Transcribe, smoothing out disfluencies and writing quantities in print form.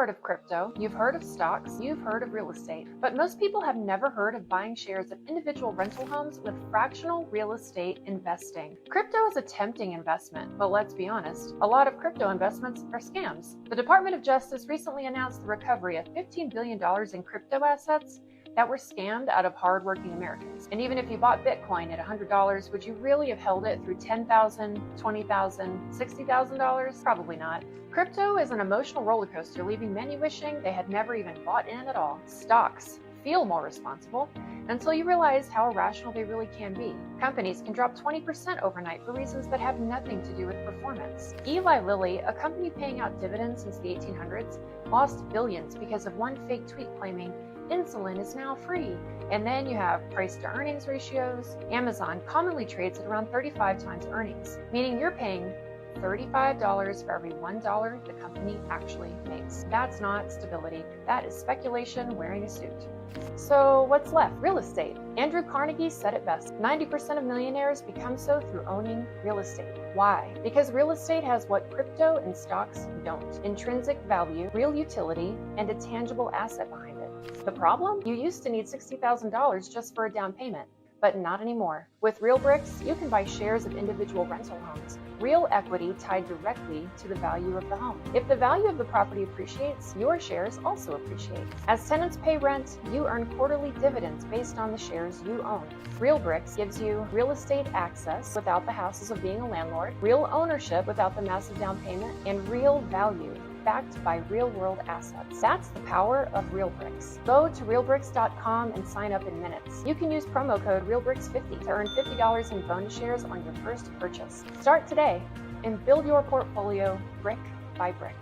heard of crypto, you've heard of stocks, you've heard of real estate, but most people have never heard of buying shares of individual rental homes with fractional real estate investing. Crypto is a tempting investment, but let's be honest, a lot of crypto investments are scams. The Department of Justice recently announced the recovery of $15 billion in crypto assets that were scammed out of hardworking Americans. And even if you bought Bitcoin at $100, would you really have held it through $10,000, $20,000, $60,000? Probably not. Crypto is an emotional roller coaster, leaving many wishing they had never even bought in at all. Stocks feel more responsible until you realize how irrational they really can be. Companies can drop 20% overnight for reasons that have nothing to do with performance. Eli Lilly, a company paying out dividends since the 1800s, lost billions because of one fake tweet claiming insulin is now free. And then you have price to earnings ratios. Amazon commonly trades at around 35 times earnings, meaning you're paying $35 for every $1 the company actually makes. That's not stability. That is speculation wearing a suit. So what's left? Real estate. Andrew Carnegie said it best. 90% of millionaires become so through owning real estate. Why? Because real estate has what crypto and stocks don't. Intrinsic value, real utility, and a tangible asset behind it. The problem? You used to need $60,000 just for a down payment, but not anymore. With RealBricks, you can buy shares of individual rental homes, real equity tied directly to the value of the home. If the value of the property appreciates, your shares also appreciate. As tenants pay rent, you earn quarterly dividends based on the shares you own. RealBricks gives you real estate access without the hassles of being a landlord, real ownership without the massive down payment, and real value backed by real-world assets. That's the power of RealBricks. Go to realbricks.com and sign up in minutes. You can use promo code RealBricks50 to earn $50 in bonus shares on your first purchase. Start today and build your portfolio brick by brick.